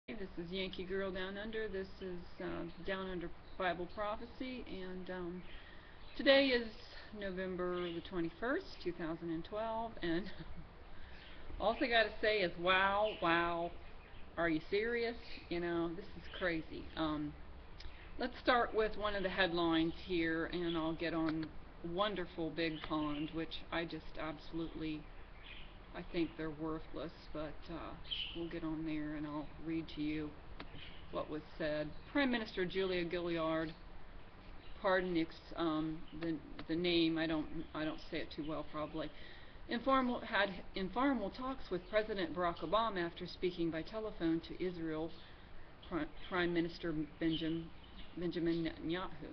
This is Yankee Girl Down Under. This is Down Under Bible Prophecy, and today is November the 21st, 2012, and all I gotta say is wow, wow. Are you serious? This is crazy. Let's start with one of the headlines here, and I'll get on Wonderful Big Pond, which I just absolutely I think they're worthless, but we'll get on there and I'll read to you what was said. Prime Minister Julia Gillard, pardon the name, I don't say it too well probably. Had informal talks with President Barack Obama after speaking by telephone to Israel Prime Minister Benjamin Netanyahu.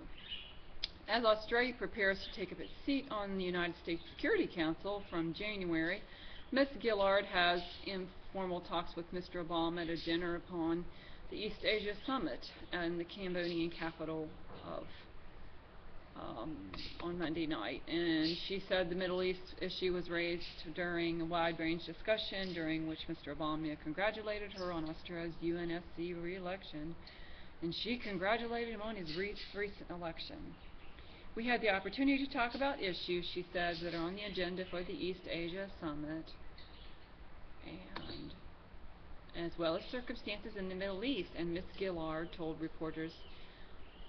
As Australia prepares to take up its seat on the United States Security Council from January, Ms. Gillard has informal talks with Mr. Obama at a dinner upon the East Asia Summit in the Cambodian capital of on Monday night. And she said the Middle East issue was raised during a wide-range discussion during which Mr. Obama congratulated her on Australia's UNSC re-election, and she congratulated him on his recent election. We had the opportunity to talk about issues, she said, that are on the agenda for the East Asia Summit, and as well as circumstances in the Middle East. And Ms. Gillard told reporters,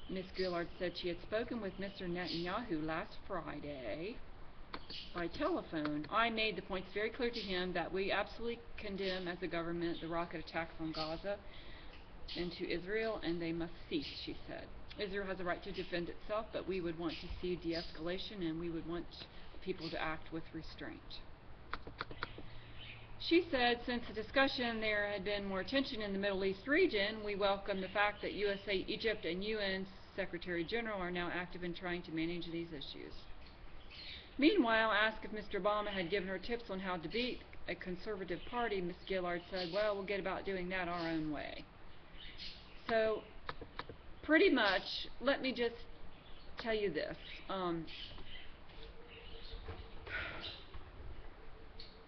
Ms. Gillard said she had spoken with Mr. Netanyahu last Friday by telephone. I made the points very clear to him that we absolutely condemn as a government the rocket attacks on Gaza and to Israel, and they must cease, she said. Israel has a right to defend itself, but we would want to see de-escalation, and we would want people to act with restraint. She said since the discussion there had been more tension in the Middle East region, we welcome the fact that USA, Egypt, and UN Secretary General are now active in trying to manage these issues. Meanwhile, asked if Mr. Obama had given her tips on how to beat a conservative party, Ms. Gillard said, well, we'll get about doing that our own way. So, pretty much, let me just tell you this.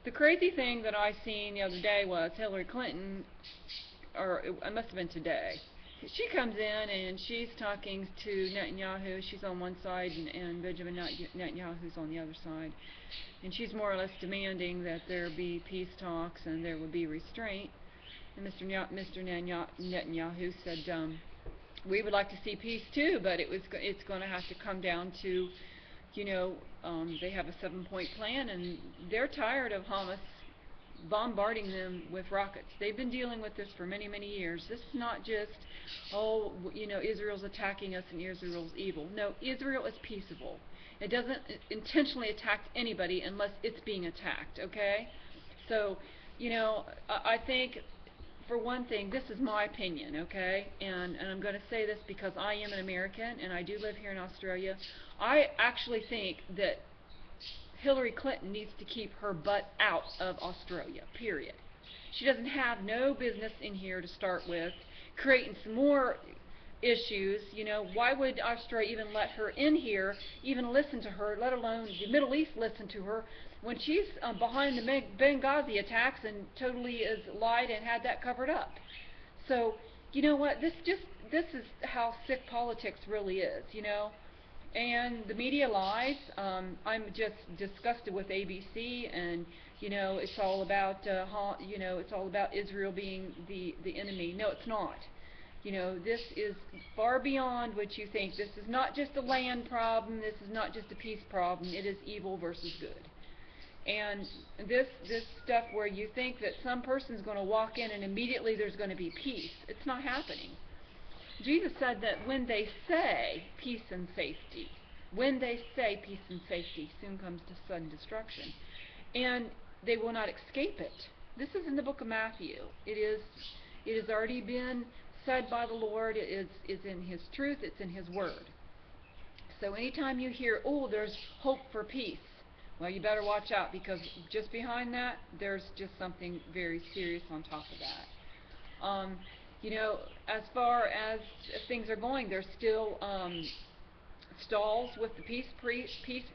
The crazy thing that I seen the other day was Hilary Clinton, or it must have been today. She comes in and she's talking to Netanyahu. She's on one side and Benjamin Netanyahu's on the other side. And she's more or less demanding that there be peace talks and there will be restraint. And Mr. Netanyahu said, we would like to see peace too, but it's going to have to come down to, they have a 7-point plan, and they're tired of Hamas bombarding them with rockets. They've been dealing with this for many, many years. This is not just, Israel's attacking us and Israel's evil. No, Israel is peaceable. It doesn't intentionally attack anybody unless it's being attacked, okay? So, I think, for one thing, this is my opinion, okay? And I'm going to say this because I am an American and I do live here in Australia. I actually think that Hilary Clinton needs to keep her butt out of Australia, period. She doesn't have no business in here to start with, creating some more issues. Why would Australia even let her in here, even listen to her, let alone the Middle East listen to her, when she's behind the Benghazi attacks and totally is lied and had that covered up. So, you know what, this is how sick politics really is, and the media lies. I'm just disgusted with ABC, and it's all about it's all about Israel being the enemy. No, it's not. This is far beyond what you think. This is not just a land problem. This is not just a peace problem. It is evil versus good. And this stuff where you think that some person's going to walk in and immediately there's going to be peace, it's not happening. Jesus said that when they say peace and safety, soon comes to sudden destruction. And they will not escape it. This is in the book of Matthew. It has already been said by the Lord. It is in His truth. It's in His Word. So anytime you hear, oh, there's hope for peace, well, you better watch out, because just behind that, there's just something very serious on top of that. As far as things are going, there's still stalls with the peace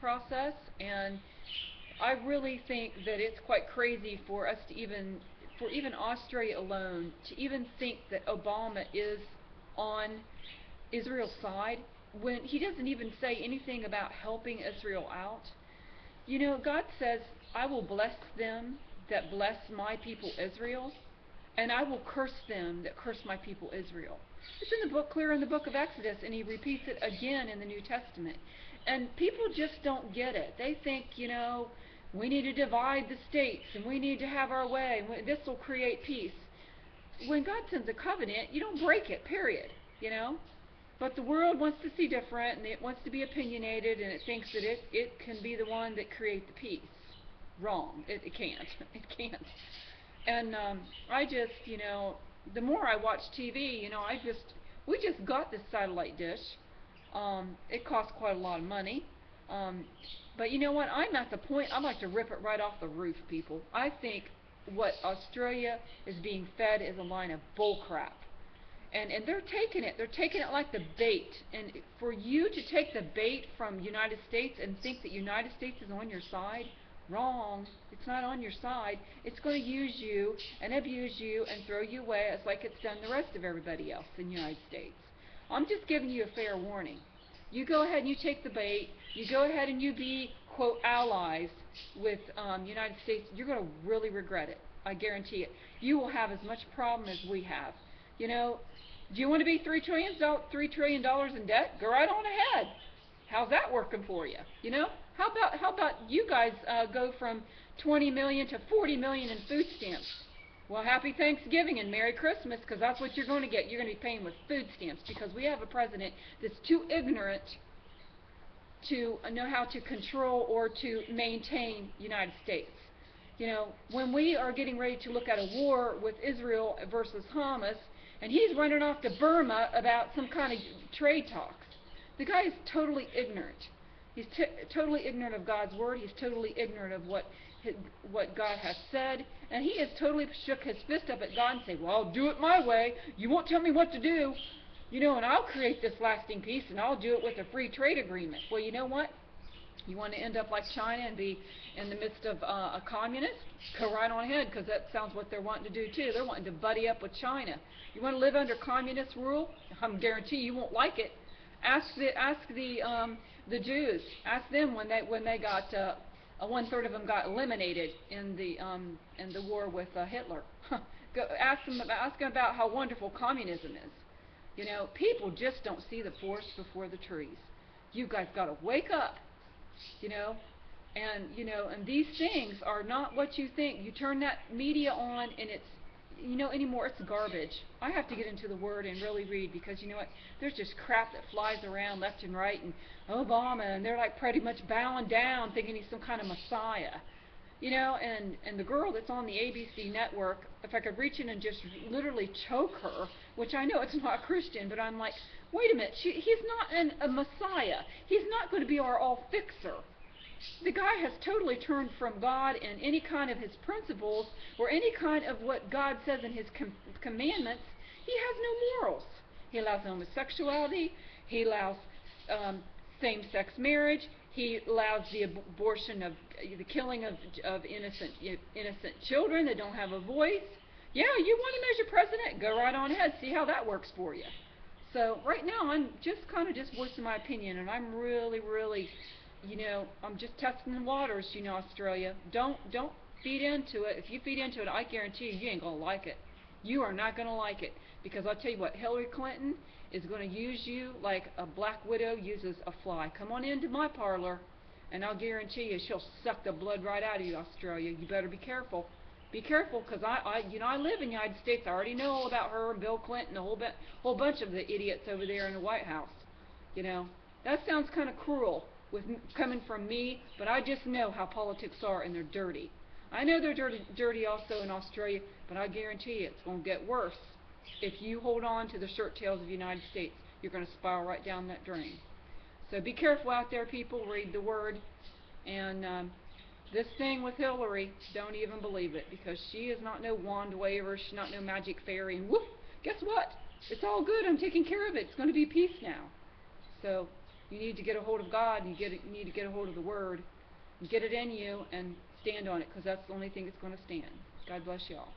process, and I really think that it's quite crazy for us to even for even Australia alone to even think that Obama is on Israel's side when he doesn't even say anything about helping Israel out. You know, God says, I will bless them that bless my people Israel, and I will curse them that curse my people Israel. It's in the book, clear in the book of Exodus, and he repeats it again in the New Testament. And people just don't get it. They think, you know, we need to divide the states, and we need to have our way, and this will create peace. When God sends a covenant, you don't break it, period, you know. But the world wants to see different, and it wants to be opinionated, and it thinks that it can be the one that creates the peace. Wrong. It can't. It can't. And I just, you know, the more I watch TV, you know, we just got this satellite dish. It costs quite a lot of money. But you know what? I'm at the point, I'd like to rip it right off the roof, people. I think what Australia is being fed is a line of bull crap. And they're taking it like the bait. And for you to take the bait from United States and think that United States is on your side, wrong. It's not on your side. It's going to use you and abuse you and throw you away. It's like it's done the rest of everybody else in the United States. I'm just giving you a fair warning. You go ahead and you take the bait. You go ahead and you be, quote, allies with United States. You're going to really regret it. I guarantee it. You will have as much problem as we have. You know, do you want to be $3 trillion in debt? Go right on ahead. How's that working for you? You know, how about you guys go from 20 million to 40 million in food stamps? Well, happy Thanksgiving and Merry Christmas, because that's what you're going to get. You're going to be paying with food stamps because we have a president that's too ignorant to know how to control or to maintain United States. You know, when we are getting ready to look at a war with Israel versus Hamas, and he's running off to Burma about some kind of trade talks. The guy is totally ignorant. He's totally ignorant of God's word. He's totally ignorant of what God has said. And he has totally shook his fist up at God and said, well, I'll do it my way. You won't tell me what to do. You know, and I'll create this lasting peace, and I'll do it with a free trade agreement. Well, you know what? You want to end up like China and be in the midst of a communist? Go right on ahead, because that sounds what they're wanting to do too. They're wanting to buddy up with China. You want to live under communist rule? I guarantee you won't like it. Ask the Jews. Ask them when they got 1/3 of them got eliminated in the war with Hitler. Go ask them about how wonderful communism is. You know, people just don't see the forest before the trees. You guys got to wake up. You know, and these things are not what you think. You turn that media on, and it's, you know, anymore it's garbage. I have to get into the Word and really read, because you know what? There's just crap that flies around left and right, and Obama, and they're like pretty much bowing down, thinking he's some kind of messiah. You know, and the girl that's on the ABC network, if I could reach in and just literally choke her, which I know it's not Christian, but I'm like, wait a minute, he's not a messiah. He's not going to be our all-fixer. The guy has totally turned from God and any kind of his principles or any kind of what God says in his commandments. He has no morals. He allows homosexuality. He allows same-sex marriage. He allows the abortion of the killing of innocent children that don't have a voice. Yeah, you want him as your president? Go right on ahead. See how that works for you. So right now I'm just kind of just voicing my opinion, and I'm really, you know, I'm just testing the waters. You know, Australia, don't feed into it. If you feed into it, I guarantee you ain't gonna like it. You are not gonna like it, because I'll tell you what, Hilary Clinton is going to use you like a black widow uses a fly. Come on into my parlor, and I'll guarantee you she'll suck the blood right out of you, Australia. You better be careful. Be careful, because you know, I live in the United States. I already know all about her and Bill Clinton, a whole bunch of the idiots over there in the White House. You know, that sounds kind of cruel coming from me, but I just know how politics are, and they're dirty. I know they're dirty also in Australia, but I guarantee you it's going to get worse. If you hold on to the shirt tails of the United States, you're going to spiral right down that drain. So be careful out there, people. Read the Word. And this thing with Hilary, don't even believe it, because she is not no wand waver. She's not no magic fairy. And whoop, guess what? It's all good. I'm taking care of it. It's going to be peace now. So you need to get a hold of God, and you need to get a hold of the Word. And get it in you and stand on it, because that's the only thing that's going to stand. God bless you all.